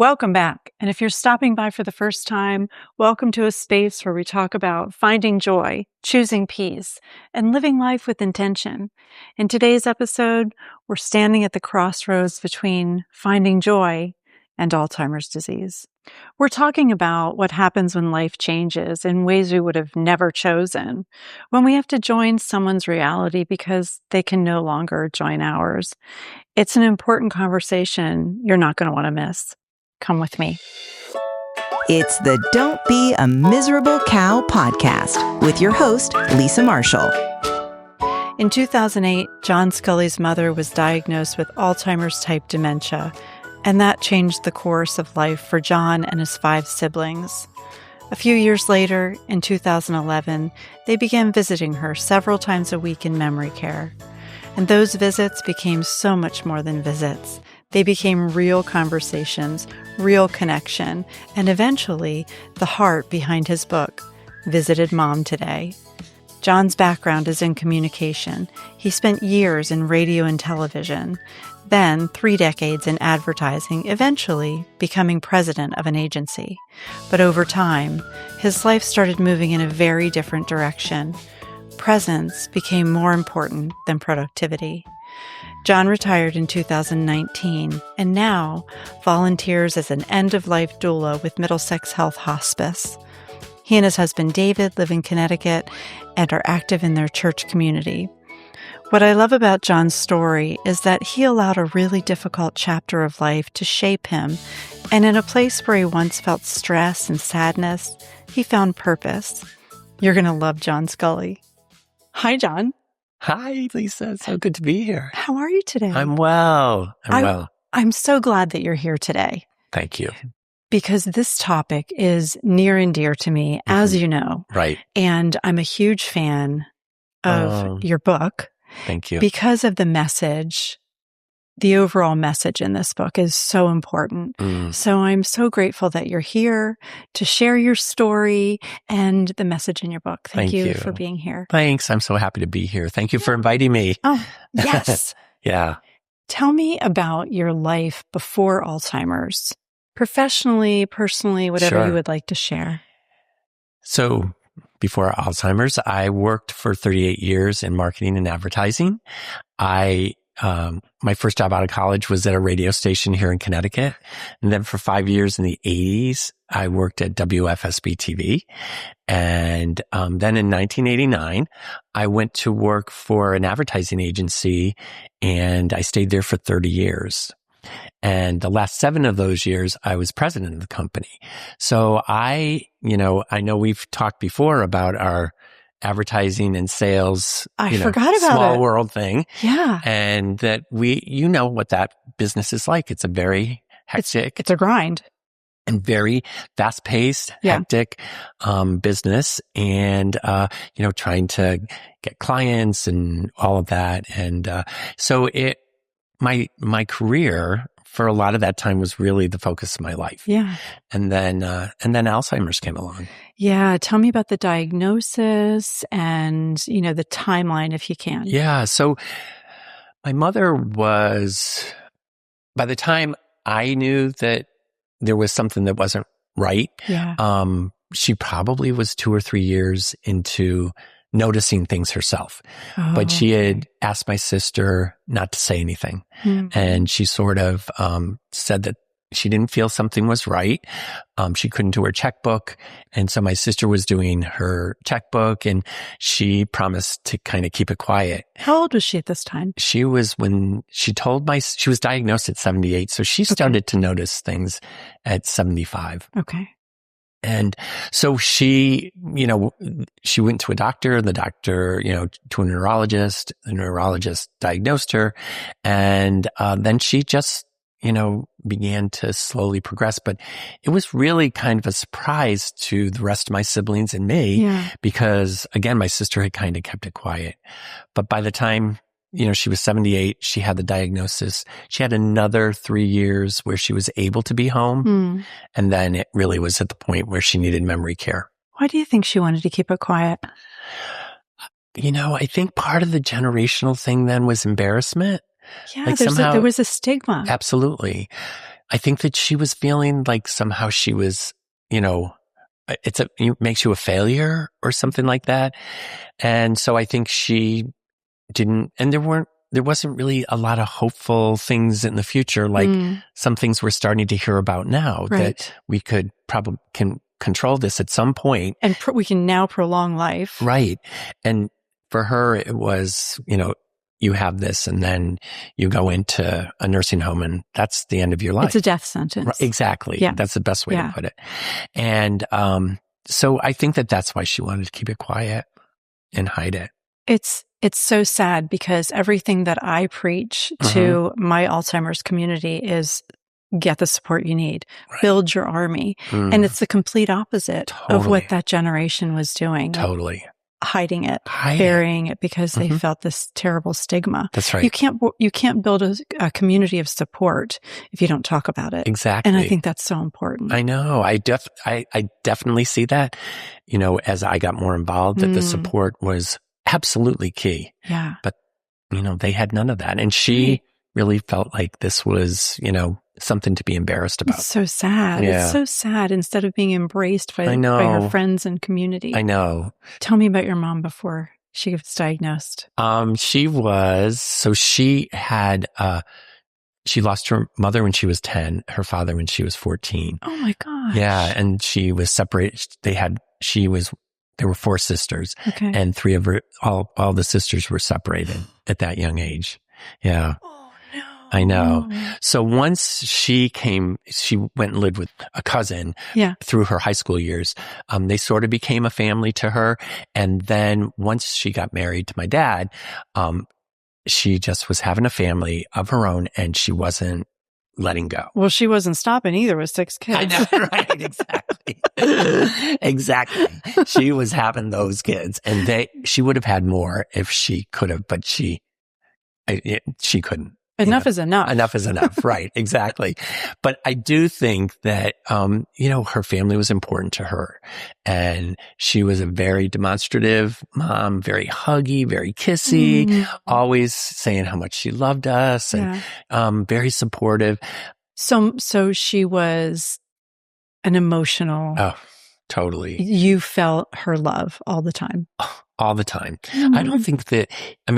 Welcome back. And if you're stopping by for the first time, welcome to a space where we talk about finding joy, choosing peace, and living life with intention. In today's episode, we're standing at the crossroads between finding joy and Alzheimer's disease. We're talking about what happens when life changes in ways we would have never chosen, when we have to join someone's reality because they can no longer join ours. It's an important conversation you're not going to want to miss. Come with me. It's the Don't Be a Miserable Cow podcast with your host, Lisa Marshall. In 2008, John Scully's mother was diagnosed with Alzheimer's type dementia, and that changed the course of life for John and his 5 siblings. A few years later, in 2011, they began visiting her several times a week in memory care. And those visits became so much more than visits. They became real conversations, real connection, and eventually the heart behind his book, Visited Mom Today. John's background is in communication. He spent years in radio and television, then 3 decades in advertising, eventually becoming president of an agency. But over time, his life started moving in a very different direction. Presence became more important than productivity. John retired in 2019 and now volunteers as an end-of-life doula with Middlesex Health Hospice. He and his husband David live in Connecticut and are active in their church community. What I love about John's story is that he allowed a really difficult chapter of life to shape him, and in a place where he once felt stress and sadness, he found purpose. You're going to love John Scully. Hi, John. Hi, Lisa. So good to be here. How are you today? I'm well. I'm so glad that you're here today. Thank you. Because this topic is near and dear to me, as you know. Right. And I'm a huge fan of your book. Thank you. Because of the message. The overall message in this book is so important. So I'm so grateful that you're here to share your story and the message in your book. Thank you for being here. Thanks. I'm so happy to be here. Thank you for inviting me. Oh, yes. Yeah. Tell me about your life before Alzheimer's, professionally, personally, whatever you would like to share. So before Alzheimer's, I worked for 38 years in marketing and advertising. My first job out of college was at a radio station here in Connecticut. And then for 5 years in the 80s, I worked at WFSB TV. And then in 1989, I went to work for an advertising agency and I stayed there for 30 years. And the last 7 of those years, I was president of the company. So I know we've talked before about our advertising and sales, forgot about small world thing. Yeah. And that what that business is like. It's a very hectic. It's a grind. And very fast paced, hectic, business. And, trying to get clients and all of that. And, so my career for a lot of that time was really the focus of my life. Yeah. And then Alzheimer's came along. Yeah. Tell me about the diagnosis and, the timeline if you can. Yeah. So my mother by the time I knew that there was something that wasn't right, she probably was 2 or 3 years into noticing things herself. But she had asked my sister not to say anything. And she sort of said that she didn't feel something was right. She couldn't do her checkbook. And so my sister was doing her checkbook and she promised to kind of keep it quiet. How old was she at this time? She was she was diagnosed at 78. So she started to notice things at 75. Okay. And so she went to a doctor, the doctor, to a neurologist, the neurologist diagnosed her. And, then she just, began to slowly progress. But it was really kind of a surprise to the rest of my siblings and me because again, my sister had kind of kept it quiet. But by the time, she was 78, she had the diagnosis. She had another 3 years where she was able to be home. And then it really was at the point where she needed memory care. Why do you think she wanted to keep it quiet? I think part of the generational thing then was embarrassment. Yeah, there was a stigma. Absolutely. I think that she was feeling like somehow she was, it makes you a failure or something like that. And so I think she didn't, and there wasn't really a lot of hopeful things in the future, like some things we're starting to hear about now, that we could probably can control this at some point. And we can now prolong life. Right. And for her, it was, you have this and then you go into a nursing home and that's the end of your life. It's a death sentence. Right, exactly. Yeah. That's the best way to put it. And so I think that that's why she wanted to keep it quiet and hide it. It's so sad because everything that I preach to my Alzheimer's community is get the support you need, build your army. And it's the complete opposite of what that generation was doing. Totally. Hiding it, burying it because they felt this terrible stigma. That's right. You can't build a community of support if you don't talk about it. Exactly. And I think that's so important. I know. I definitely see that, as I got more involved, that the support was absolutely key. Yeah. But, they had none of that. And she really felt like this was, something to be embarrassed about. It's so sad. Yeah. It's so sad instead of being embraced by her friends and community. I know. Tell me about your mom before she was diagnosed. She lost her mother when she was 10, her father when she was 14. Oh my gosh. Yeah. And she was separated. There were 4 sisters and 3 of her, all the sisters were separated at that young age. Yeah. Oh no. I know. So once she went and lived with a cousin through her high school years. They sort of became a family to her. And then once she got married to my dad, she just was having a family of her own and she wasn't letting go. Well, she wasn't stopping either with 6 kids. I know, right? Exactly. Exactly. She was having those kids and she would have had more if she could have, but she couldn't. Enough is enough. Enough is enough. Right. Exactly. But I do think that, her family was important to her and she was a very demonstrative mom, very huggy, very kissy, always saying how much she loved us and, very supportive. So she was an emotional. Oh, totally. You felt her love all the time. All the time. I don't think that, a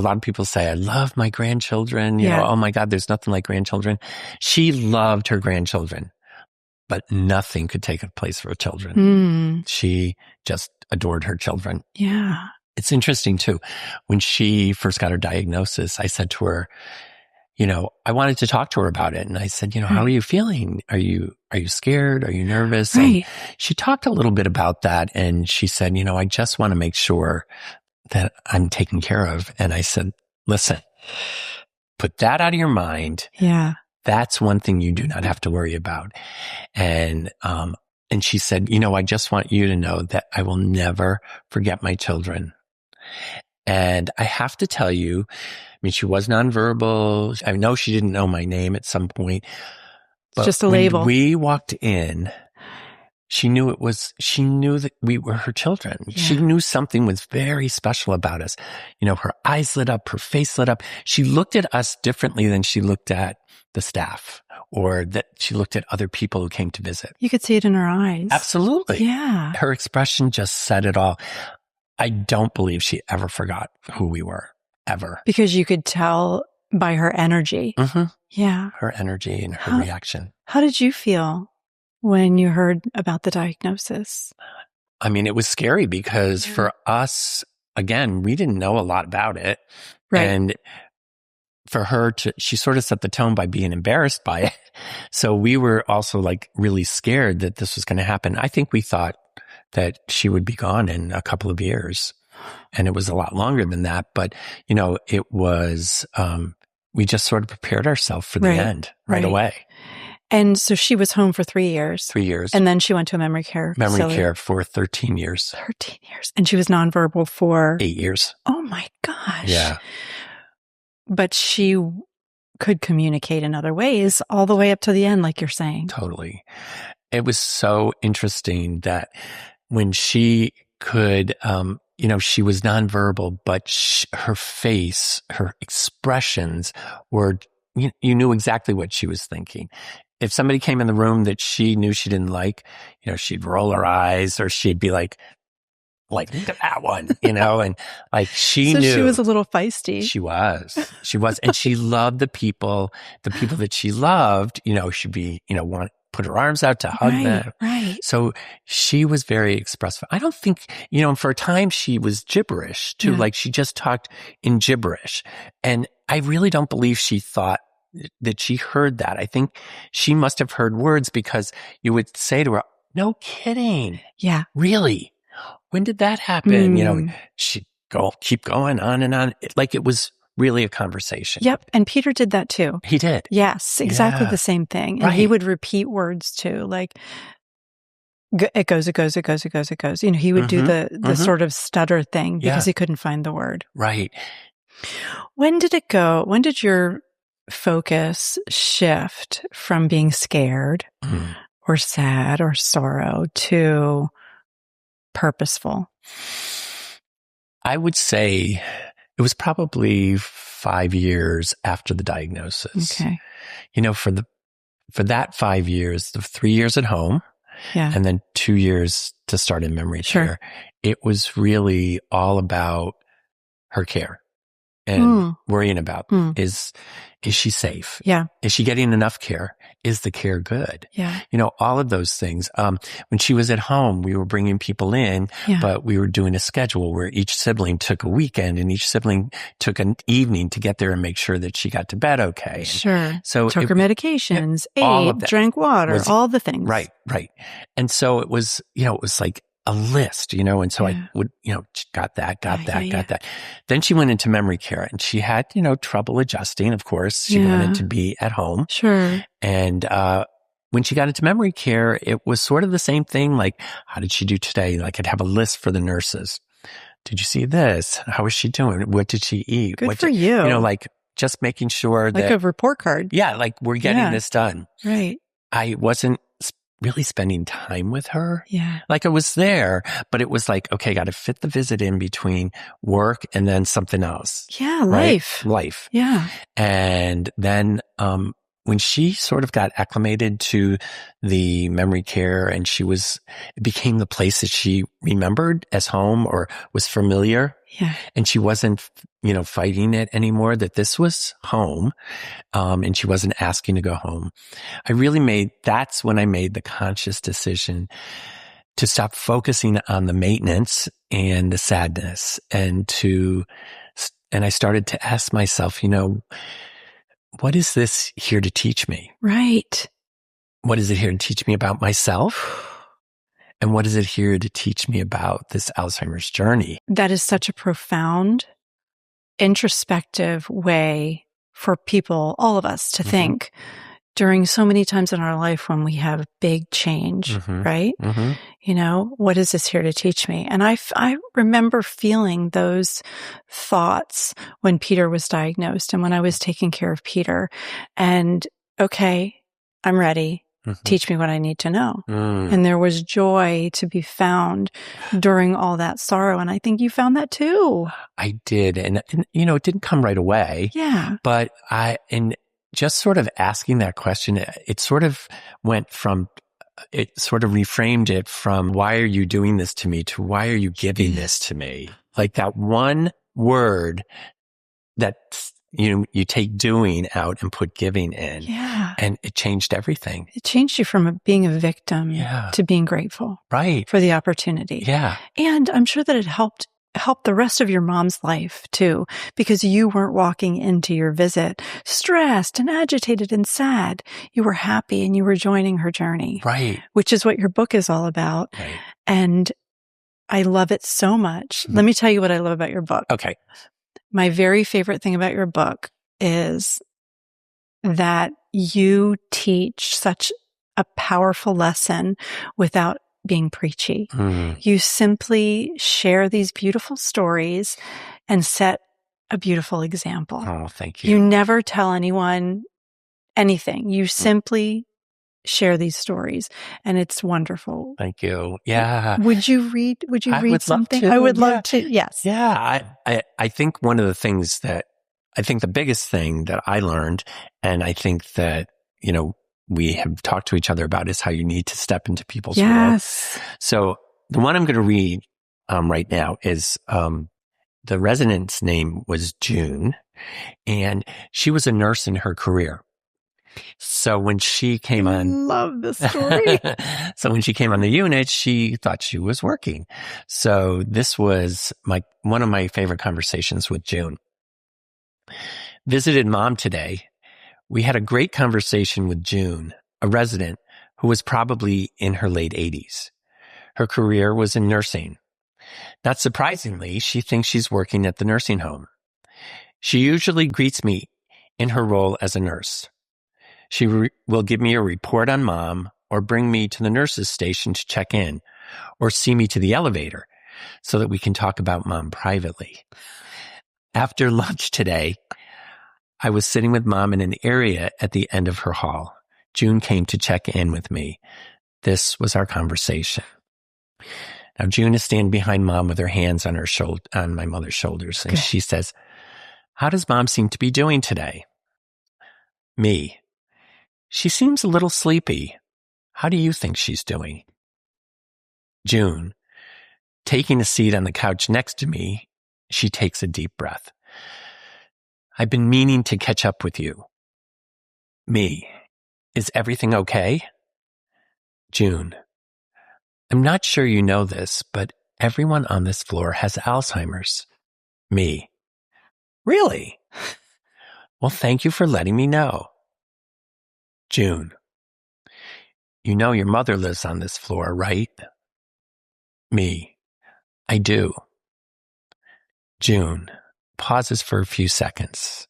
lot of people say, I love my grandchildren. Oh my God, there's nothing like grandchildren. She loved her grandchildren, but nothing could take a place for her children. She just adored her children. Yeah. It's interesting too. When she first got her diagnosis, I said to her, I wanted to talk to her about it. And I said, how are you feeling? Are you scared? Are you nervous? Right. And she talked a little bit about that. And she said, I just want to make sure that I'm taken care of. And I said, listen, put that out of your mind. Yeah. That's one thing you do not have to worry about. And she said, I just want you to know that I will never forget my children. And I have to tell you, she was nonverbal. I know she didn't know my name at some point. But just a label. When we walked in, she knew that we were her children. Yeah. She knew something was very special about us. Her eyes lit up, her face lit up. She looked at us differently than she looked at the staff or that she looked at other people who came to visit. You could see it in her eyes. Absolutely. Yeah. Her expression just said it all. I don't believe she ever forgot who we were, ever. Because you could tell by her energy. Yeah. Her energy and her reaction. How did you feel when you heard about the diagnosis? It was scary because for us, again, we didn't know a lot about it. Right. And for her she sort of set the tone by being embarrassed by it. So we were also really scared that this was going to happen. I think we thought that she would be gone in a couple of years. And it was a lot longer than that. But, it was, we just sort of prepared ourselves for the end right away. And so she was home for 3 years. 3 years. And then she went to a memory care facility. Care for 13 years. 13 years. And she was nonverbal for 8 years. Oh my gosh. Yeah. But she could communicate in other ways all the way up to the end, like you're saying. Totally. It was so interesting that when she could, she was nonverbal, but her face, her expressions were, you knew exactly what she was thinking. if somebody came in the room that she knew she didn't like, she'd roll her eyes, or she'd be like, look at that one, and like she knew. So she was a little feisty. She was. And she loved the people that she loved, she'd be, put her arms out to hug them. Right. So she was very expressive. I don't think, for a time she was gibberish too. Yeah. Like she just talked in gibberish. And I really don't believe she thought that she heard that. I think she must have heard words, because you would say to her, no kidding. Yeah. Really? When did that happen? She'd keep going on and on. Like it was really a conversation. Yep. And Peter did that too. He did. Yes, exactly the same thing. And he would repeat words too, like it goes, it goes, it goes, it goes, it goes. He would do the sort of stutter thing because he couldn't find the word. Right. When did it go? When did your focus shift from being scared or sad or sorrow to purposeful? I would say it was probably 5 years after the diagnosis. Okay. For that 5 years, the 3 years at home, and then 2 years to start in memory care, it was really all about her care and worrying about, is she safe? Yeah. Is she getting enough care? Is the care good? Yeah. All of those things. When she was at home, we were bringing people in, but we were doing a schedule where each sibling took a weekend and each sibling took an evening to get there and make sure that she got to bed okay. Sure. So took her medications, ate, drank water, all the things. Right. And so it was, it was like a list, and so I would, got that. Then she went into memory care and she had, trouble adjusting. Of course, she wanted to be at home. Sure. And, when she got into memory care, it was sort of the same thing. Like, how did she do today? Like I'd have a list for the nurses. Did you see this? How is she doing? What did she eat? Good for you. Like just making sure like a report card. Yeah. Like we're getting this done. Right. I wasn't really spending time with her. Yeah. Like I was there, but it was like, okay, got to fit the visit in between work and then something else. Yeah. Right? Life. Yeah. And then, when she sort of got acclimated to the memory care and it became the place that she remembered as home or was familiar. Yeah. And she wasn't, fighting it anymore, that this was home. And she wasn't asking to go home. That's when I made the conscious decision to stop focusing on the maintenance and the sadness and I started to ask myself, what is this here to teach me? Right. What is it here to teach me about myself? And what is it here to teach me about this Alzheimer's journey? That is such a profound, introspective way for people, all of us, to think during so many times in our life when we have big change, right? What is this here to teach me? And I remember feeling those thoughts when Peter was diagnosed and when I was taking care of Peter. And okay, I'm ready. Teach me what I need to know. And there was joy to be found during all that sorrow. And I think you found that too. I did. And it didn't come right away. Yeah. But just sort of asking that question, it sort of reframed it from, why are you doing this to me, to why are you giving this to me? Like that one word that you take doing out and put giving in. Yeah. And it changed everything. It changed you from being a victim to being grateful. Right. For the opportunity. Yeah. And I'm sure that it helped the rest of your mom's life too, because you weren't walking into your visit stressed and agitated and sad. You were happy and you were joining her journey. Right. Which is what your book is all about. Right. And I love it so much. Let me tell you what I love about your book. Okay. My very favorite thing about your book is that you teach such a powerful lesson without being preachy. You simply share these beautiful stories and set a beautiful example. Oh, thank you. You never tell anyone anything. You simply share these stories, and it's wonderful. Thank you. Yeah. Would you read something? I would love to. Yes. Yeah. I think one of the things the biggest thing that I learned, and I think that, we have talked to each other about is how you need to step into people's Yes. world. So the one I'm going to read right now is the resident's name was June, and she was a nurse in her career. So when she came on, I love this story. so when she came on the unit, she thought she was working. So this was one of my favorite conversations with June. Visited mom today. We had a great conversation with June, a resident who was probably in her late 80s. Her career was in nursing. Not surprisingly, she thinks she's working at the nursing home. She usually greets me in her role as a nurse. She will give me a report on mom or bring me to the nurse's station to check in or see me to the elevator so that we can talk about mom privately. After lunch today, I was sitting with mom in an area at the end of her hall. June came to check in with me. This was our conversation. Now, June is standing behind mom with her hands on on my mother's shoulders, and she says, "How does mom seem to be doing today?" Me: "She seems a little sleepy. How do you think she's doing?" June: taking a seat on the couch next to me, she takes a deep breath. "I've been meaning to catch up with you." Me: "Is everything okay?" June: "I'm not sure you know this, but everyone on this floor has Alzheimer's." Me: "Really? Well, thank you for letting me know." June: "You know your mother lives on this floor, right?" Me: "I do." June pauses for a few seconds.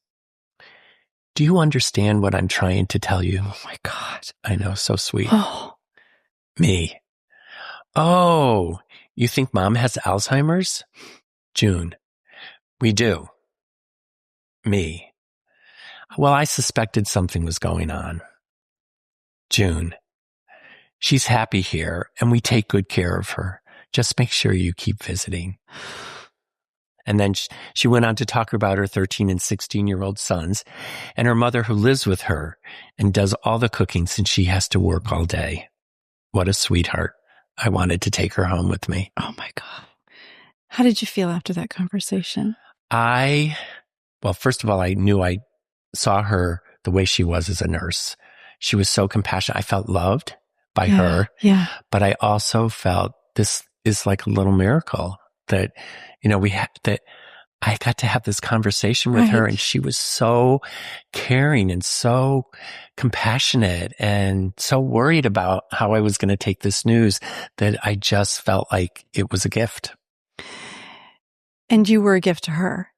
"Do you understand what I'm trying to tell you?" Oh my God. I know, so sweet. Oh. Me: "Oh, you think mom has Alzheimer's?" June: "We do." Me: "Well, I suspected something was going on." June: "She's happy here and we take good care of her. Just make sure you keep visiting." And then she went on to talk about her 13 and 16-year-old sons and her mother who lives with her and does all the cooking since she has to work all day. What a sweetheart. I wanted to take her home with me. Oh my God. How did you feel after that conversation? Well, first of all, I knew I saw her the way she was as a nurse. She was so compassionate. I felt loved by her. Yeah. But I also felt this is like a little miracle that, that I got to have this conversation with her, and she was so caring and so compassionate and so worried about how I was going to take this news that I just felt like it was a gift. And you were a gift to her.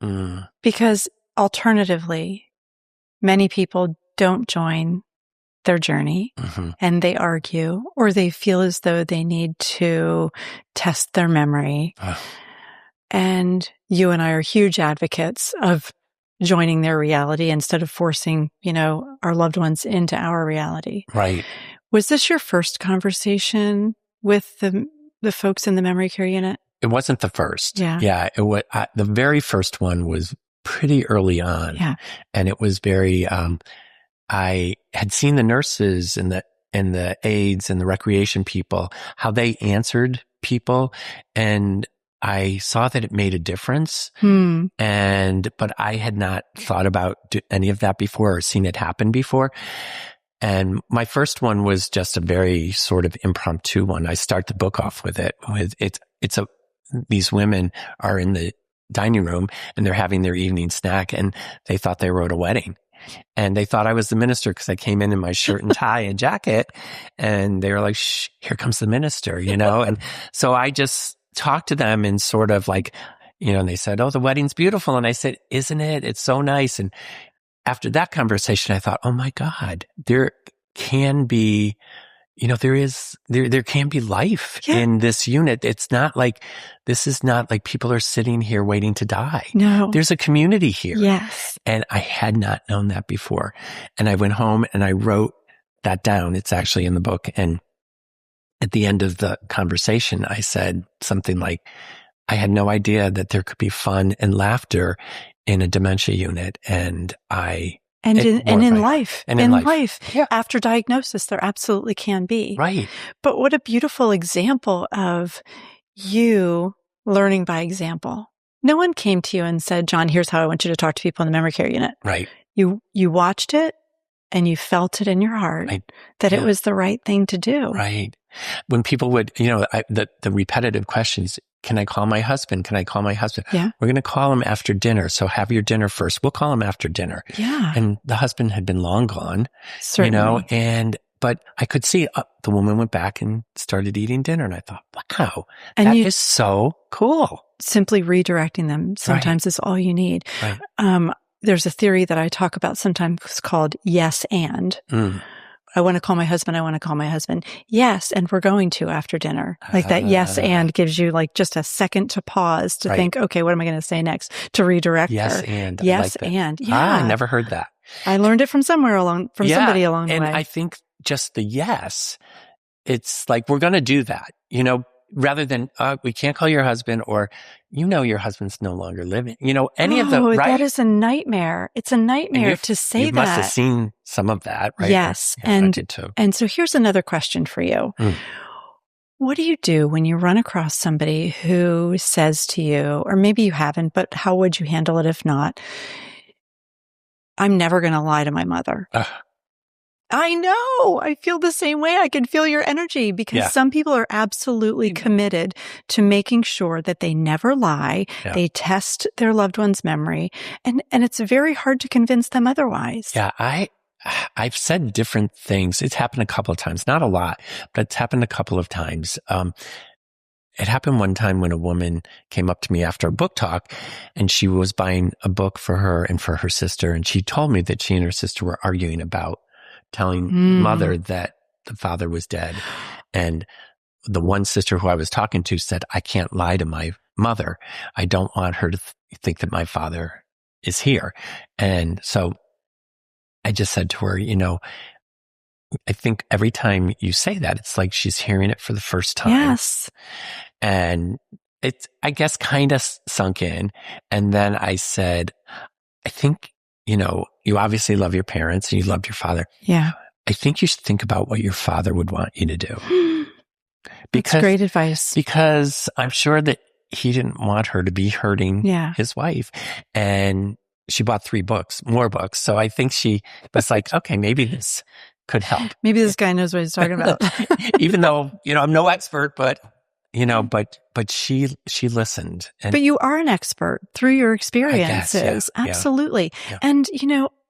Because alternatively, many people don't join their journey and they argue, or they feel as though they need to test their memory. And you and I are huge advocates of joining their reality instead of forcing, our loved ones into our reality. Right. Was this your first conversation with the folks in the memory care unit? It wasn't the first. Yeah. It was, the very first one was pretty early on. Yeah. And it was very, I had seen the nurses and the aides and the recreation people, how they answered people. And I saw that it made a difference. But I had not thought about any of that before or seen it happen before. And my first one was just a very sort of impromptu one. I start the book off with it. These women are in the dining room and they're having their evening snack, and they thought they were at a wedding. And they thought I was the minister because I came in my shirt and tie and jacket, and they were like, "Shh, here comes the minister," And so I just talked to them and sort of like, and they said, "Oh, the wedding's beautiful." And I said, "Isn't it? It's so nice." And after that conversation, I thought, oh my God, there can be, there can be life in this unit. This is not like people are sitting here waiting to die. No. There's a community here. Yes. And I had not known that before. And I went home and I wrote that down. It's actually in the book. And at the end of the conversation, I said something like, I had no idea that there could be fun and laughter in a dementia unit. And I And in life, Yeah. after diagnosis, there absolutely can be. Right. But what a beautiful example of you learning by example. No one came to you and said, John, here's how I want you to talk to people in the memory care unit. Right. You watched it and you felt it in your heart that it was the right thing to do. Right. When people would, the repetitive questions, can I call my husband? Can I call my husband? Yeah. We're going to call him after dinner. So have your dinner first. We'll call him after dinner. Yeah. And the husband had been long gone, Certainly. but I could see the woman went back and started eating dinner. And I thought, wow, that is so cool. Simply redirecting them sometimes is all you need. Right. There's a theory that I talk about sometimes called yes and. I want to call my husband. I want to call my husband. Yes. And we're going to after dinner. Like that yes and gives you like just a second to pause to think, okay, what am I going to say next? To redirect yes her. And. Yes I like and. that. Yeah. I never heard that. I learned it from somebody along the way. And I think just the yes, it's like, we're going to do that, rather than, we can't call your husband or, your husband's no longer living, any of the, right? That is a nightmare. It's a nightmare to say that. You must have seen some of that, right? Yes. I did too. And so here's another question for you. What do you do when you run across somebody who says to you, or maybe you haven't, but how would you handle it if not? I'm never going to lie to my mother. I know. I feel the same way. I can feel your energy because some people are absolutely committed to making sure that they never lie. Yeah. They test their loved one's memory, and it's very hard to convince them otherwise. Yeah, I've said different things. It's happened a couple of times, not a lot, but it's happened a couple of times. It happened one time when a woman came up to me after a book talk, and she was buying a book for her and for her sister, and she told me that she and her sister were arguing about telling mother that the father was dead. And the one sister who I was talking to said, I can't lie to my mother. I don't want her to think that my father is here. And so I just said to her, I think every time you say that, it's like she's hearing it for the first time. Yes. And it's, I guess, kind of sunk in. And then I said, I think, you obviously love your parents and you loved your father. Yeah. I think you should think about what your father would want you to do. That's great advice. Because I'm sure that he didn't want her to be hurting his wife. And she bought 3 books, more books. So I think she was like, okay, maybe this could help. Maybe this guy knows what he's talking about. Even though, I'm no expert, but but she listened. But you are an expert through your experiences. I guess, Absolutely. Yeah. And,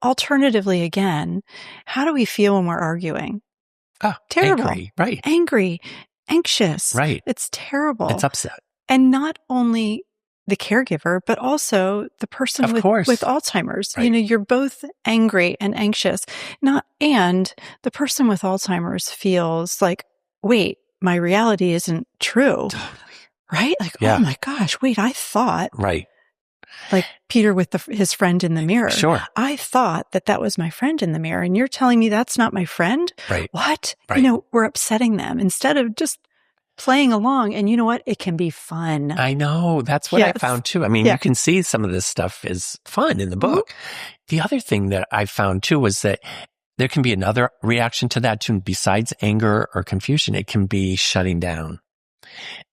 alternatively, again, how do we feel when we're arguing? Oh, terrible. Angry, right. Angry, anxious. Right. It's terrible. It's upset. And not only the caregiver, but also the person with Alzheimer's. Right. You're both angry and anxious. And the person with Alzheimer's feels like, wait, my reality isn't true. Totally. Right? Like, oh my gosh, wait, I thought. Right. Like Peter with his friend in the mirror. Sure. I thought that was my friend in the mirror, and you're telling me that's not my friend? Right. What? Right. We're upsetting them instead of just playing along. And you know what? It can be fun. I know. That's what I found too. I mean, you can see some of this stuff is fun in the book. Mm-hmm. The other thing that I found too was that there can be another reaction to that too. Besides anger or confusion, it can be shutting down.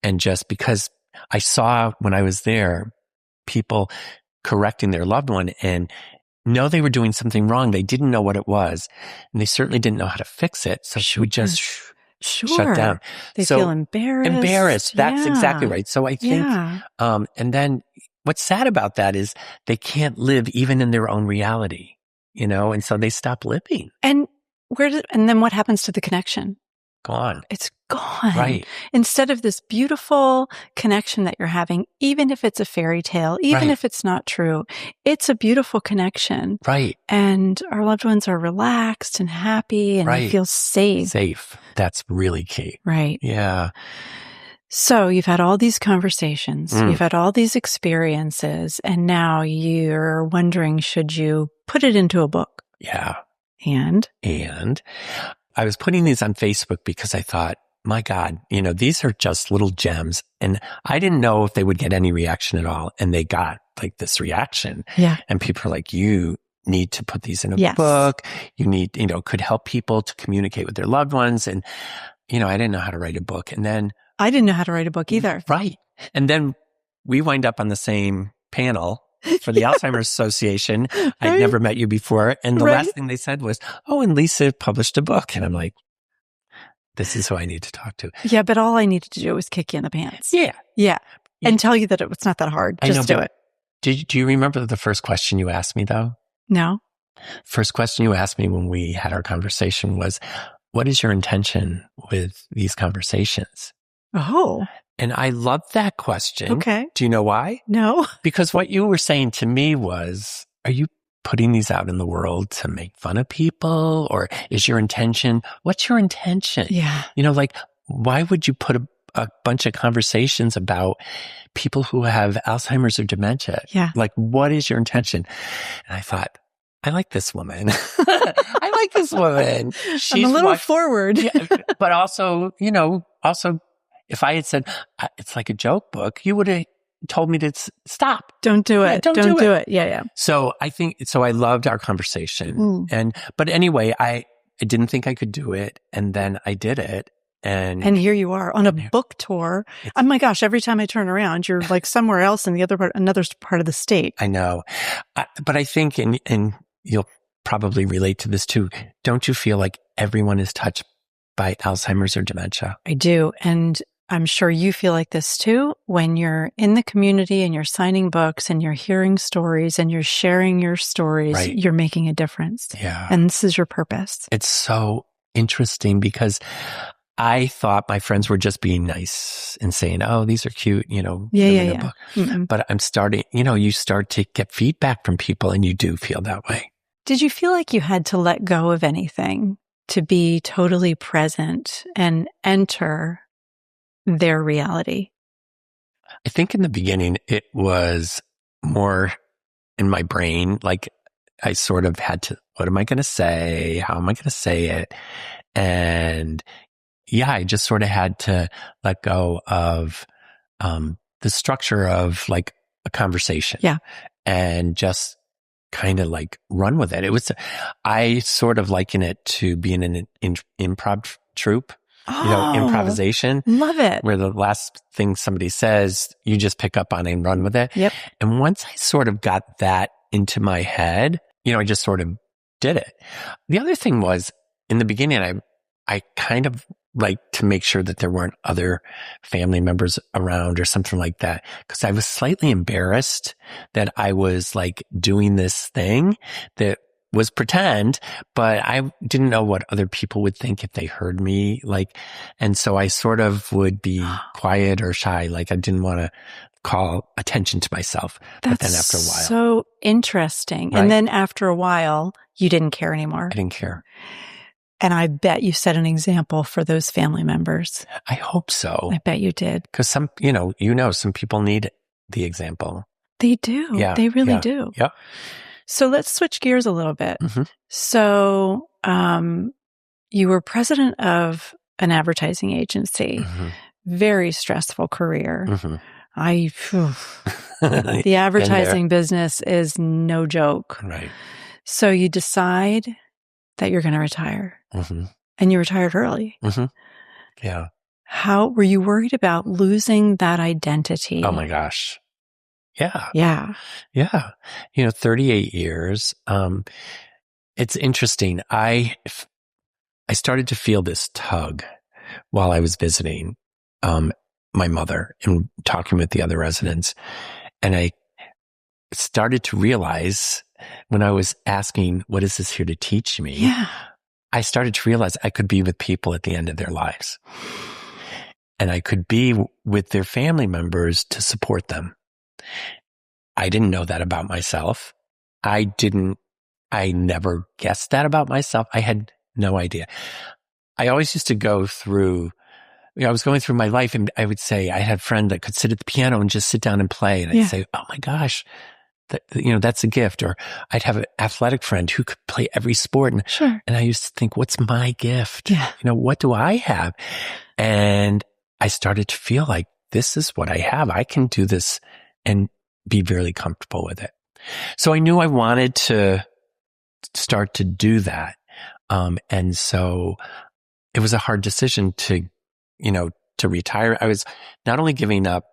And just because I saw when I was there, people correcting their loved one and know they were doing something wrong. They didn't know what it was. And they certainly didn't know how to fix it. So she would just shut down. They feel embarrassed. That's exactly right. So I think, and then what's sad about that is they can't live even in their own reality, and so they stop living. And then what happens to the connection? Gone. It's gone. Right. Instead of this beautiful connection that you're having, even if it's a fairy tale, even if it's not true, it's a beautiful connection. Right. And our loved ones are relaxed and happy and they feel safe. Safe. That's really key. Right. Yeah. So you've had all these conversations, you've had all these experiences, and now you're wondering, should you put it into a book? Yeah. And I was putting these on Facebook because I thought, my God, these are just little gems. And I didn't know if they would get any reaction at all. And they got like this reaction. Yeah. And people are like, you need to put these in a Yes. book. You need, could help people to communicate with their loved ones. And, I didn't know how to write a book. And then I didn't know how to write a book either. Right. And then we wind up on the same panel for the Alzheimer's Association. I'd never met you before. And the last thing they said was, oh, and Lisa published a book. And I'm like, this is who I need to talk to. Yeah, but all I needed to do was kick you in the pants. Yeah. Yeah. And tell you that it's not that hard. Just do it. Do you remember the first question you asked me, though? No. First question you asked me when we had our conversation was, what is your intention with these conversations? Oh. And I loved that question. Okay. Do you know why? No. Because what you were saying to me was, are you putting these out in the world to make fun of people? Or is your intention, what's your intention? Yeah. Why would you put a bunch of conversations about people who have Alzheimer's or dementia? Yeah. What is your intention? And I thought, I like this woman. I like this woman. I'm a little forward. Yeah, but also, if I had said, it's like a joke book, you would have told me to stop. Don't do it. Yeah, don't do it. Yeah. So I loved our conversation. But anyway, I didn't think I could do it. And then I did it. And here you are on a book tour. Oh my gosh. Every time I turn around, you're somewhere else in another part of the state. I know. But I think, and you'll probably relate to this too. Don't you feel like everyone is touched by Alzheimer's or dementia? I do. And I'm sure you feel like this too when you're in the community and you're signing books and you're hearing stories and you're sharing your stories, right. You're making a difference. Yeah. And this is your purpose. It's so interesting because I thought my friends were just being nice and saying, oh, these are cute, Yeah. But I'm starting, you start to get feedback from people and you do feel that way. Did you feel like you had to let go of anything to be totally present and enter their reality? I think in the beginning, it was more in my brain. I sort of had to, what am I going to say? How am I going to say it? And yeah, I just sort of had to let go of the structure of a conversation. Yeah. And just kind of run with it. I sort of liken it to being in an improv troupe. Improvisation. Love it. Where the last thing somebody says, you just pick up on it and run with it. Yep. And once I sort of got that into my head, I just sort of did it. The other thing was, in the beginning, I kind of to make sure that there weren't other family members around or something like that. Because I was slightly embarrassed that I was doing this thing that was pretend, but I didn't know what other people would think if they heard me. And so I sort of would be quiet or shy. I didn't want to call attention to myself. But then after a while. So interesting. Right? And then after a while, you didn't care anymore. I didn't care. And I bet you set an example for those family members. I hope so. I bet you did. Because some people need the example. They do. Yeah. They really do. Yeah. So let's switch gears a little bit. Mm-hmm. So you were president of an advertising agency. Mm-hmm. Very stressful career. Mm-hmm. The advertising business is no joke. Right. So you decide that you're going to retire. Mm-hmm. And you retired early. Mm-hmm. Yeah. How were you worried about losing that identity? Oh my gosh. Yeah. Yeah. Yeah. 38 years. It's interesting. I started to feel this tug while I was visiting, my mother and talking with the other residents. And I started to realize when I was asking, what is this here to teach me? Yeah. I started to realize I could be with people at the end of their lives. And I could be with their family members to support them. I didn't know that about myself. I never guessed that about myself. I had no idea. I always used to go through, I was going through my life and I would say, I had a friend that could sit at the piano and just sit down and play. And I'd say, oh my gosh, that's a gift. Or I'd have an athletic friend who could play every sport. And, sure. And I used to think, what's my gift? Yeah. What do I have? And I started to feel like this is what I have. I can do this and be very comfortable with it. So I knew I wanted to start to do that. And so it was a hard decision to retire. I was not only giving up,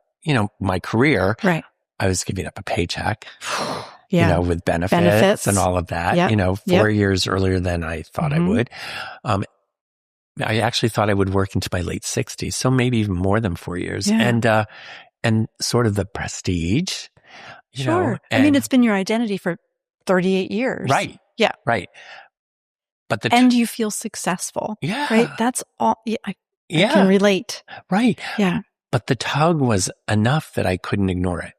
my career, right. I was giving up a paycheck, with benefits and all of that, Yep. 4 years earlier than I thought Mm-hmm. I would. I actually thought I would work into my late 60s, so maybe even more than 4 years. Yeah. And sort of the prestige, Sure. I mean, it's been your identity for 38 years. Right. Yeah. Right. But and you feel successful. Yeah. Right. That's all. I can relate. Right. Yeah. But the tug was enough that I couldn't ignore it.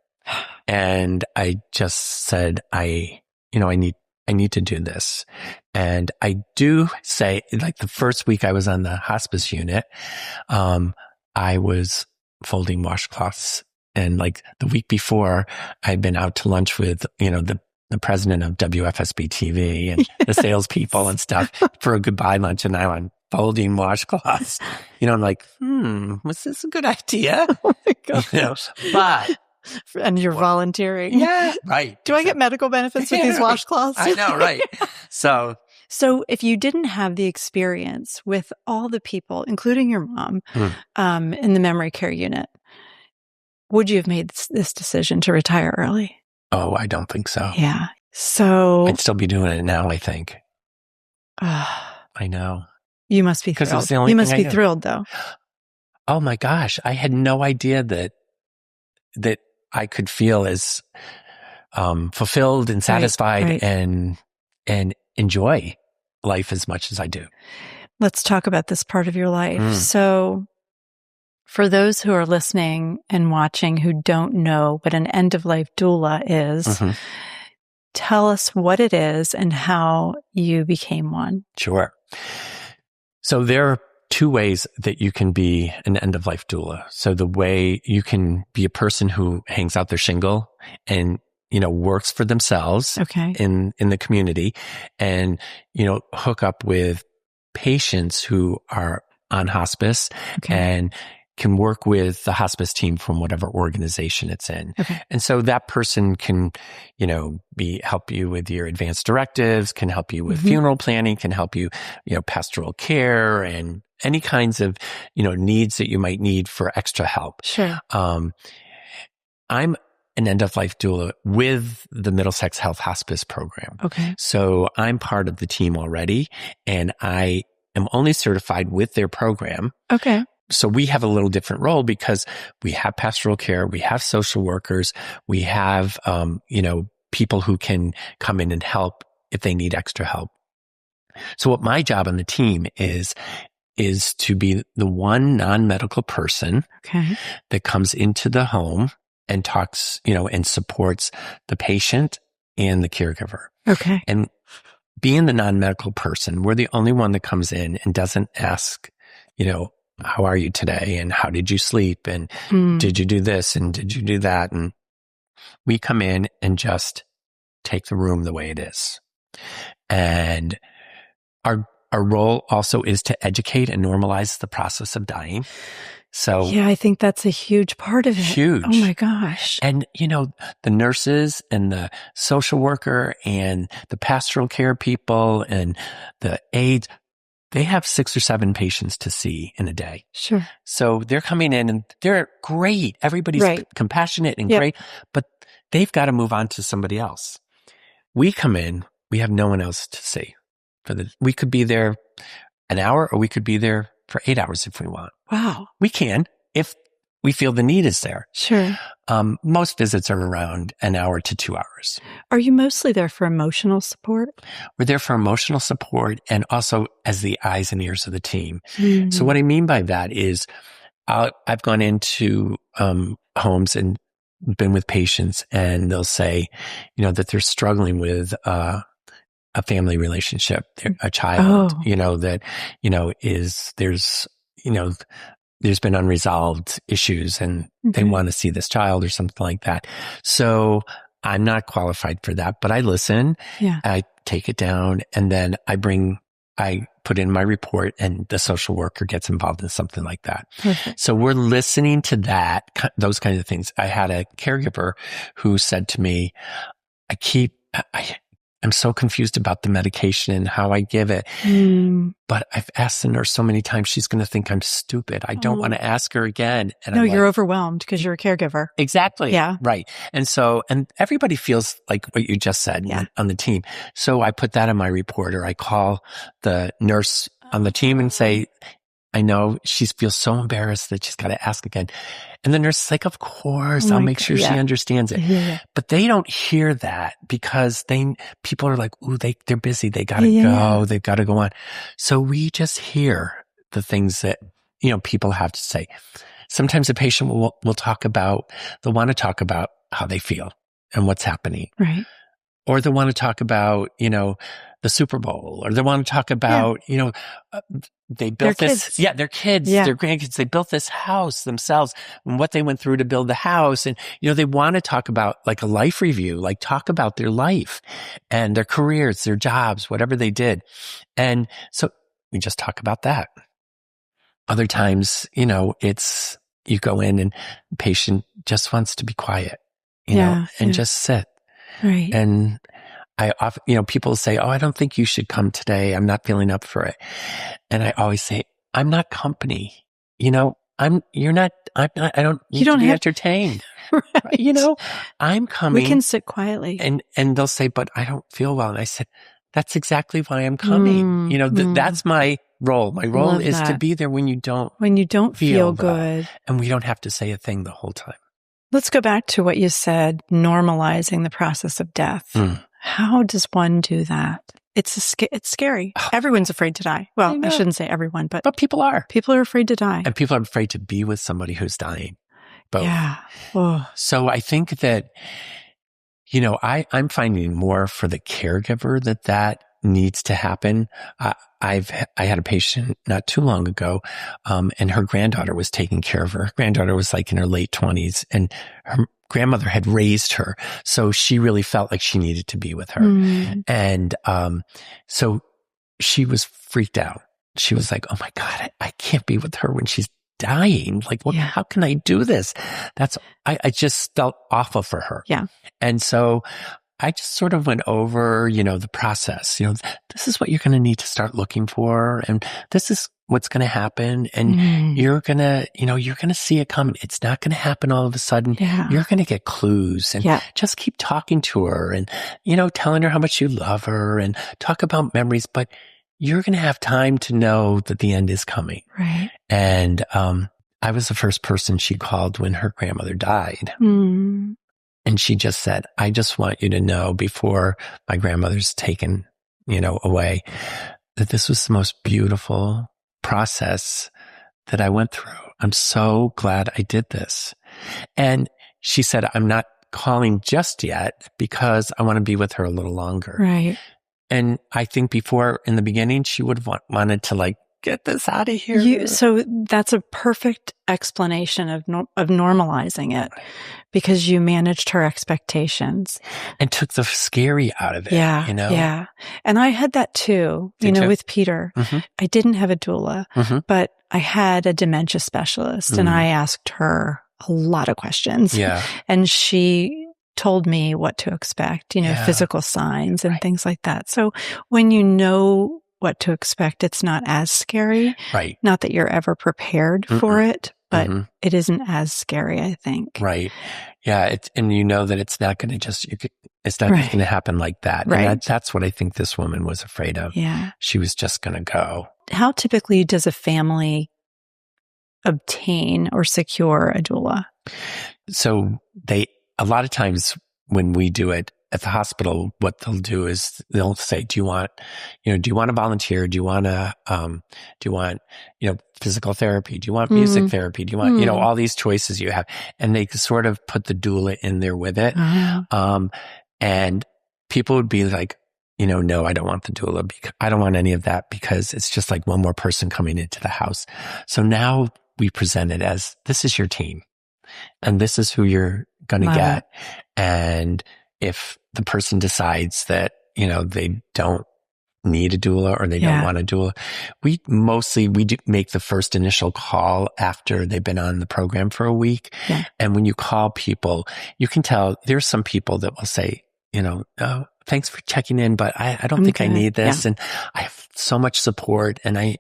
And I just said, I need to do this. And I do say, like the first week I was on the hospice unit, I was folding washcloths. And like the week before, I'd been out to lunch with, the president of WFSB TV and the salespeople and stuff for a goodbye lunch. And now I'm folding washcloths. I'm like, was this a good idea? Oh my gosh. But. And you're volunteering. Yeah. Right. Do I get medical benefits with these washcloths? I know, right. So if you didn't have the experience with all the people, including your mom, in the memory care unit, would you have made this decision to retire early? Oh, I don't think so. Yeah. So I'd still be doing it now, I think. I know. You must be thrilled. It's the only you must thing be thrilled, though. Oh my gosh. I had no idea that I could feel as fulfilled and satisfied and enjoy life as much as I do. Let's talk about this part of your life. So for those who are listening and watching who don't know what an end-of-life doula is, tell us what it is and how you became one. Sure. So there are two ways that you can be an end-of-life doula. So the way you can be a person who hangs out their shingle and, works for themselves in the community and, hook up with patients who are on hospice and can work with the hospice team from whatever organization it's in. And so that person can, help you with your advanced directives, can help you with funeral planning, can help you, pastoral care and any kinds of, needs that you might need for extra help. Sure. I'm an end-of-life doula with the Middlesex Health Hospice Program. Okay. So I'm part of the team already, and I am only certified with their program. Okay. So we have a little different role because we have pastoral care, we have social workers, we have, people who can come in and help if they need extra help. So what my job on the team is to be the one non-medical person that comes into the home and talks, and supports the patient and the caregiver. Okay. And being the non-medical person, we're the only one that comes in and doesn't ask, how are you today? And how did you sleep? And did you do this? And did you do that? And we come in and just take the room the way it is. And our role also is to educate and normalize the process of dying. So yeah, I think that's a huge part of it. Huge. Oh my gosh. And, the nurses and the social worker and the pastoral care people and the aides, they have 6 or 7 patients to see in a day. Sure. So they're coming in and they're great. Everybody's compassionate and great, but they've got to move on to somebody else. We come in, we have no one else to see. We could be there an hour or we could be there for 8 hours if we want. Wow. We can if we feel the need is there. Sure. Most visits are around an hour to 2 hours. Are you mostly there for emotional support? We're there for emotional support and also as the eyes and ears of the team. So what I mean by that is I've gone into homes and been with patients and they'll say, that they're struggling with a family relationship, a child, there's been unresolved issues and they want to see this child or something like that. So I'm not qualified for that, but I listen, I take it down and then I put in my report and the social worker gets involved in something like that. Perfect. So we're listening to those kinds of things. I had a caregiver who said to me, I'm so confused about the medication and how I give it. But I've asked the nurse so many times, she's going to think I'm stupid. I don't want to ask her again. And no, you're overwhelmed because you're a caregiver. Exactly. Yeah. Right. And everybody feels like what you just said on the team. So I put that in my report, or I call the nurse on the team and say, I know she feels so embarrassed that she's got to ask again. And the nurse is like, of course, I'll make sure she understands it. Yeah. But they don't hear that because people are like, ooh, they're busy. They got to go. They've got to go on. So we just hear the things that, people have to say. Sometimes a patient will they'll want to talk about how they feel and what's happening. Right. Or they want to talk about, the Super Bowl, or they want to talk about, they built their kids, their grandkids, they built this house themselves and what they went through to build the house. And, they want to talk about like a life review, like talk about their life and their careers, their jobs, whatever they did. And so we just talk about that. Other times, it's, you go in and the patient just wants to be quiet, and just sit. Right. And I often, people say, oh, I don't think you should come today. I'm not feeling up for it. And I always say, I'm not company. I don't need to be entertained. Right. I'm coming. We can sit quietly. And they'll say, but I don't feel well. And I said, that's exactly why I'm coming. That's my role. My role is to be there when you don't feel good. And we don't have to say a thing the whole time. Let's go back to what you said, normalizing the process of death. How does one do that? It's scary. Everyone's afraid to die. Well, I shouldn't say everyone, but people are. People are afraid to die. And people are afraid to be with somebody who's dying. Both. Yeah. Oh. So I think that, I'm finding more for the caregiver that needs to happen. I had a patient not too long ago, and her granddaughter was taking care of her. Her granddaughter was like in her late 20s, and her grandmother had raised her. So she really felt like she needed to be with her. And, so she was freaked out. She was like, oh my God, I can't be with her when she's dying. Like, how can I do this? I just felt awful for her. Yeah. And so I just sort of went over, the process. This is what you're going to need to start looking for. And this is what's going to happen. And you're going to see it coming. It's not going to happen all of a sudden. Yeah. You're going to get clues, and just keep talking to her and, telling her how much you love her and talk about memories. But you're going to have time to know that the end is coming. Right. And, I was the first person she called when her grandmother died. And she just said, I just want you to know before my grandmother's taken, away, that this was the most beautiful process that I went through. I'm so glad I did this. And she said, I'm not calling just yet because I want to be with her a little longer. Right. And I think before, in the beginning, she would have wanted to get this out of here. So that's a perfect explanation of normalizing it, because you managed her expectations and took the scary out of it. Yeah. Yeah. And I had that too, with Peter. I didn't have a doula, but I had a dementia specialist, and I asked her a lot of questions. Yeah. And she told me what to expect, physical signs and things like that. So when you know what to expect, it's not as scary. Right. Not that you're ever prepared for it, but it isn't as scary, I think. Right. Yeah. And that it's not going to it's not going to happen like that. Right. And that's what I think this woman was afraid of. Yeah. She was just going to go. How typically does a family obtain or secure a doula? So a lot of times when we do it at the hospital, what they'll do is they'll say, do you want to volunteer? Do you want physical therapy? Do you want music therapy? Do you want, all these choices you have? And they sort of put the doula in there with it. And people would be like, no, I don't want the doula. I don't want any of that, because it's just like one more person coming into the house. So now we present it as, this is your team, and this is who you're going to get. And if the person decides that, they don't need a doula or they don't want a doula, we do make the first initial call after they've been on the program for a week. Yeah. And when you call people, you can tell there's some people that will say, oh, thanks for checking in, but I don't think I need this. And I have so much support. And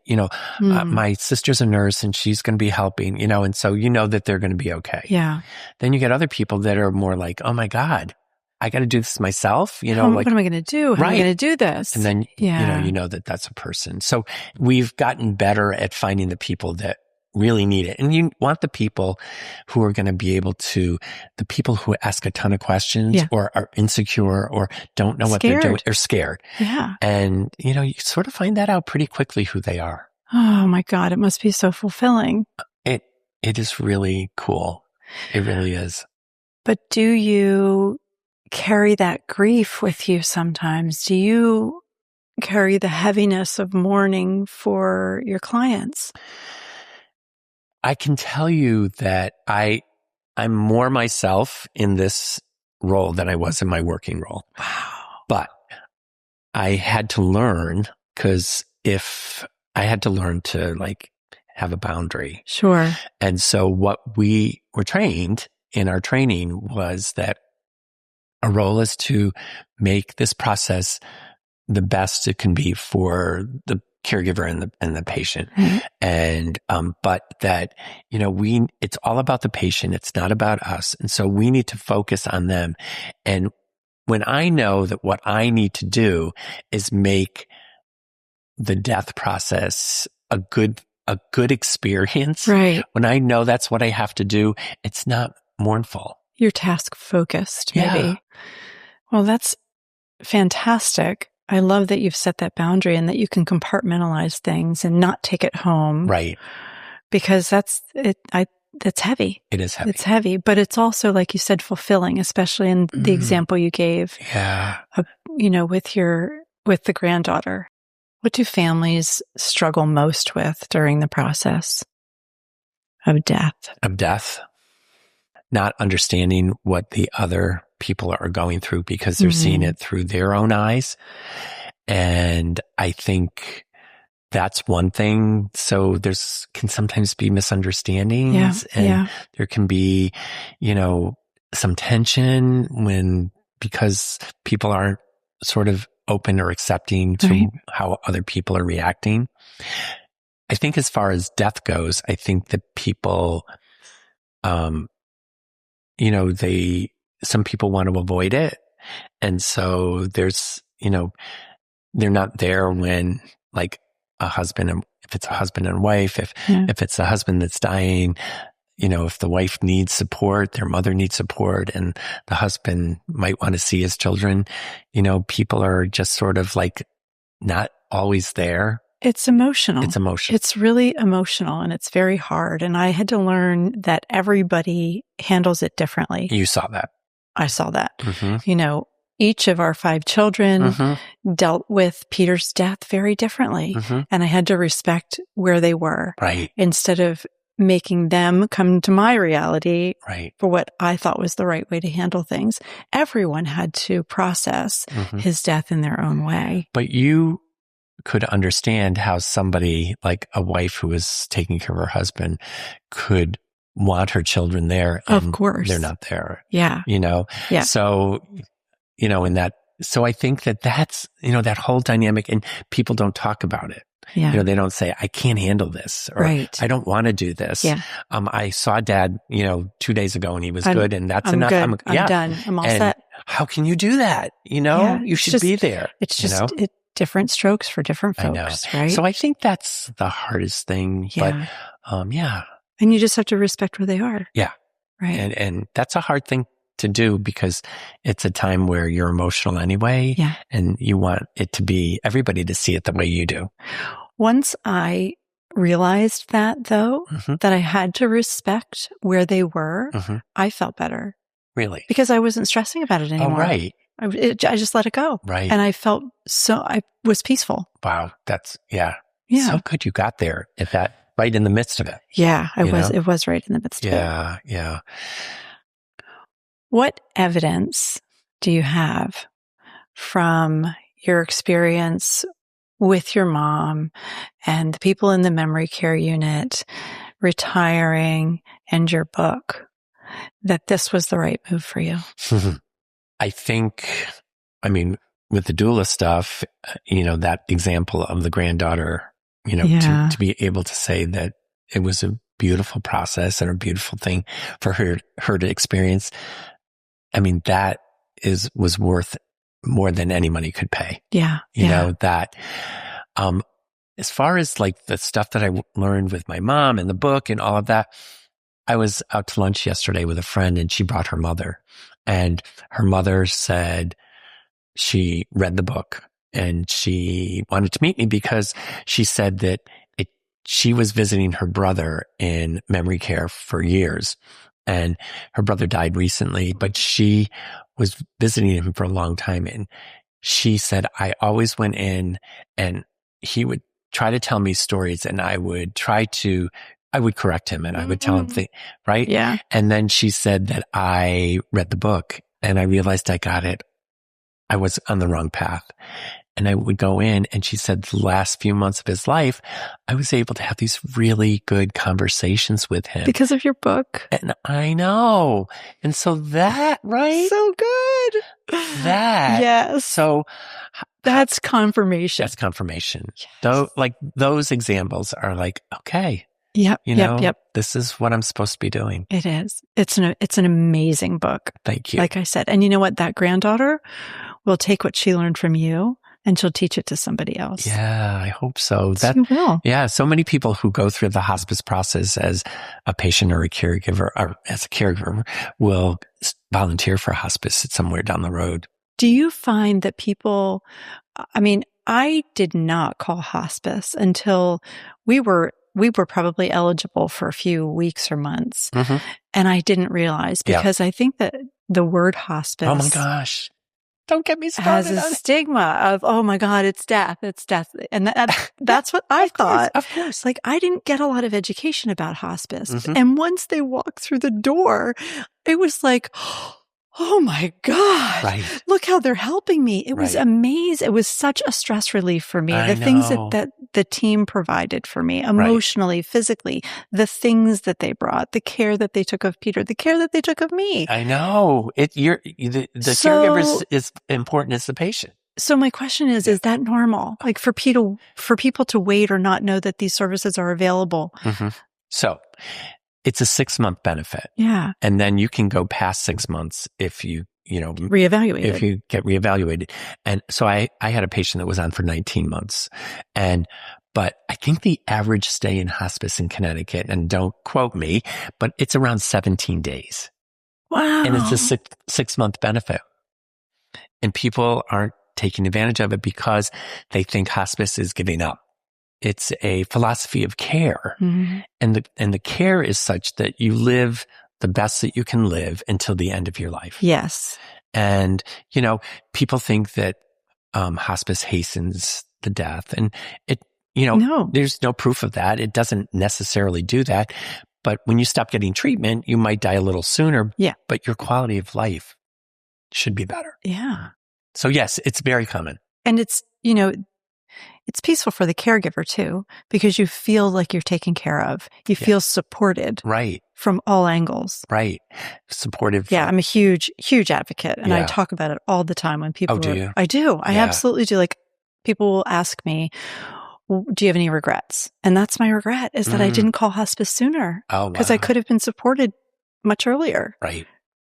my sister's a nurse and she's going to be helping, and so that they're going to be okay. Yeah. Then you get other people that are more like, oh my God, I got to do this myself. What am I going to do? How am I going to do this? And then, you know that that's a person. So we've gotten better at finding the people that really need it. And you want the people who are going to be able to, the people who ask a ton of questions or are insecure or don't know what they're doing or scared. Yeah. And, you sort of find that out pretty quickly who they are. Oh my God. It must be so fulfilling. It is really cool. It really is. But do you carry that grief with you sometimes? Do you carry the heaviness of mourning for your clients? I can tell you that I'm more myself in this role than I was in my working role. Wow. But I had to learn, because if I had to learn to have a boundary. Sure. And so what we were trained in our training was that a role is to make this process the best it can be for the caregiver and the patient. Mm-hmm. And, but that, it's all about the patient. It's not about us. And so we need to focus on them. And when I know that what I need to do is make the death process a good experience. Right. When I know that's what I have to do, it's not mournful. You're task focused, maybe. Yeah. Well, that's fantastic. I love that you've set that boundary and that you can compartmentalize things and not take it home. Right. Because that's heavy. It is heavy. It's heavy, but it's also, like you said, fulfilling, especially in the example you gave. Yeah. With the granddaughter. What do families struggle most with during the process of death? Not understanding what the other people are going through because they're seeing it through their own eyes. And I think that's one thing. So can sometimes be misunderstandings and there can be, some tension because people aren't sort of open or accepting to how other people are reacting. I think as far as death goes, I think that people, some people want to avoid it. And so there's, they're not there when if it's a husband and wife, if it's a husband that's dying, if the wife needs support, their mother needs support, and the husband might want to see his children, people are just sort of not always there. It's emotional. It's really emotional and it's very hard. And I had to learn that everybody handles it differently. You saw that. I saw that. Mm-hmm. Each of our 5 children dealt with Peter's death very differently. Mm-hmm. And I had to respect where they were. Right. Instead of making them come to my reality for what I thought was the right way to handle things. Everyone had to process his death in their own way. But you could understand how somebody like a wife who is taking care of her husband could want her children there. And of course. They're not there. Yeah. Yeah. So, so I think that's, that whole dynamic, and people don't talk about it. Yeah. They don't say, I can't handle this, or I don't want to do this. Yeah. I saw Dad, 2 days ago and he was good, and that's I'm enough. Good. I'm done. I'm all set. How can you do that? You should be there. It's just different strokes for different folks, right? So I think that's the hardest thing. Yeah. But, And you just have to respect where they are. Yeah. Right. And that's a hard thing to do because it's a time where you're emotional anyway. Yeah. And you want it to be everybody to see it the way you do. Once I realized that, though, that I had to respect where they were, I felt better. Really? Because I wasn't stressing about it anymore. Oh, right. I just let it go. Right. And I felt I was peaceful. Wow. That's, so good you got there at that, right in the midst of it. Yeah, it was right in the midst of it. Yeah, yeah. What evidence do you have from your experience with your mom and the people in the memory care unit, retiring, and your book, that this was the right move for you? with the doula stuff, that example of the granddaughter, to be able to say that it was a beautiful process and a beautiful thing for her to experience. I mean, that was worth more than any money could pay. Yeah. You know, that, as far as like the stuff that I learned with my mom and the book and all of that, I was out to lunch yesterday with a friend and she brought her mother, and her mother said she read the book and she wanted to meet me because she said that she was visiting her brother in memory care for years, and her brother died recently, but she was visiting him for a long time. And she said, I always went in and he would try to tell me stories and I would correct him and I would tell him things, right? Yeah. And then she said that I read the book and I realized I got it. I was on the wrong path. And I would go in, and she said the last few months of his life, I was able to have these really good conversations with him. Because of your book. And I know. And so that, right? So good. That. Yes. So that's confirmation. That's confirmation. Yes. Those examples are like, okay. Yep. Yep. This is what I'm supposed to be doing. It is. It's an amazing book. Thank you. Like I said. And you know what? That granddaughter will take what she learned from you and she'll teach it to somebody else. Yeah, I hope so. She will. Yeah, so many people who go through the hospice process as a patient or a caregiver, or as a caregiver, will volunteer for hospice somewhere down the road. Do you find that people, I did not call hospice until we were probably eligible for a few weeks or months. Mm-hmm. And I didn't realize, because I think that the word hospice. Oh my gosh. Don't get me started. Has a stigma of, oh my God, it's death. And that's what I thought. Of course. Like, I didn't get a lot of education about hospice. Mm-hmm. And once they walked through the door, it was like, oh my God, right. Look how they're helping me. It was amazing. It was such a stress relief for me. The things that the team provided for me, emotionally, physically, the things that they brought, the care that they took of Peter, the care that they took of me. I know. The caregiver is important as the patient. So my question is that normal? Like for people to wait or not know that these services are available? Mm-hmm. So it's a 6-month benefit. Yeah. And then you can go past 6 months if you reevaluated. If you get reevaluated. And so I had a patient that was on for 19 months. But I think the average stay in hospice in Connecticut, and don't quote me, but it's around 17 days. Wow. And it's a 6-month benefit. And people aren't taking advantage of it because they think hospice is giving up. It's a philosophy of care. Mm-hmm. And the care is such that you live the best that you can live until the end of your life. Yes. And, people think that hospice hastens the death. And no. There's no proof of that. It doesn't necessarily do that. But when you stop getting treatment, you might die a little sooner. Yeah. But your quality of life should be better. Yeah. So yes, it's very common. And it's, it's peaceful for the caregiver too, because you feel like you're taken care of. You feel supported. Right. From all angles. Right. Supportive. Yeah. I'm a huge, huge advocate. And I talk about it all the time when people. Oh, do you? I do. I absolutely do. Like, people will ask me, well, do you have any regrets? And that's my regret, is that I didn't call hospice sooner. Oh, wow. Because I could have been supported much earlier. Right.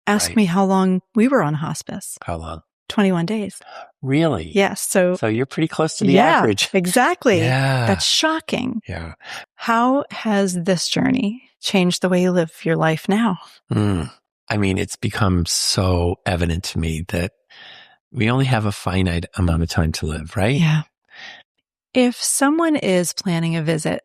Ask me how long we were on hospice. How long? 21 days. Really? Yes. So you're pretty close to the average. Exactly. Yeah. That's shocking. Yeah. How has this journey changed the way you live your life now? It's become so evident to me that we only have a finite amount of time to live, right? Yeah. If someone is planning a visit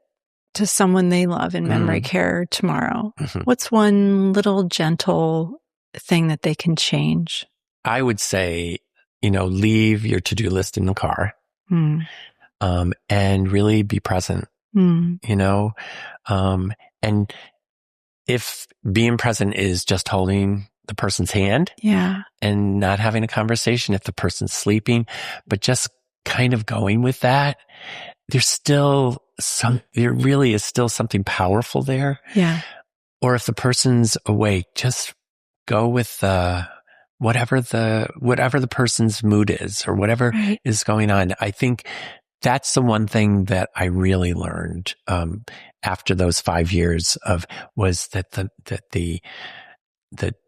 to someone they love in memory care tomorrow, what's one little gentle thing that they can change? I would say, leave your to-do list in the car, and really be present, and if being present is just holding the person's hand and not having a conversation, if the person's sleeping, but just kind of going with that, there really is still something powerful there. Yeah. Or if the person's awake, just go with the whatever the person's mood is or whatever is going on. I think that's the one thing that I really learned, after those 5 years was that the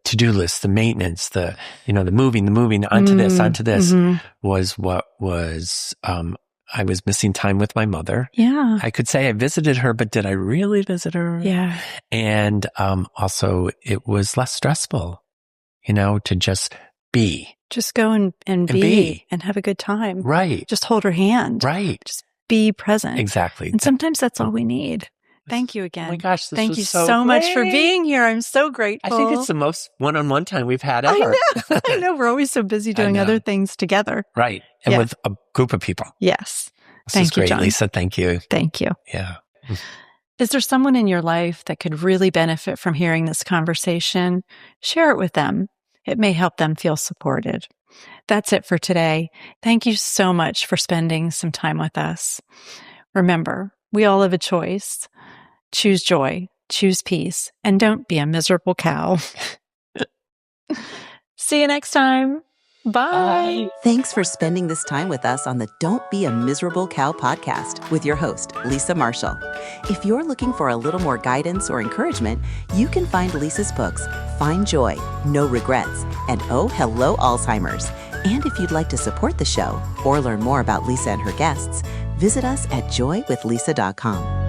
to-do list, the maintenance, the moving onto this was what was, I was missing time with my mother. Yeah. I could say I visited her, but did I really visit her? Yeah. And, also it was less stressful, to just be. Just go and be and have a good time. Right. Just hold her hand. Right. Just be present. Exactly. And sometimes that's all we need. Thank you again. Oh my gosh, this Thank was you so much for great. being here. I'm so grateful. I think it's the most one-on-one time we've had ever. I know. We're always so busy doing other things together. Right. And with a group of people. Yes. This is great, John. Lisa. Thank you. Thank you. Yeah. Is there someone in your life that could really benefit from hearing this conversation? Share it with them. It may help them feel supported. That's it for today. Thank you so much for spending some time with us. Remember, we all have a choice. Choose joy, choose peace, and don't be a miserable cow. See you next time. Bye. Thanks for spending this time with us on the Don't Be a Miserable Cow podcast with your host, Lisa Marshall. If you're looking for a little more guidance or encouragement, you can find Lisa's books, Find Joy, No Regrets, and Oh, Hello, Alzheimer's. And if you'd like to support the show or learn more about Lisa and her guests, visit us at joywithlisa.com.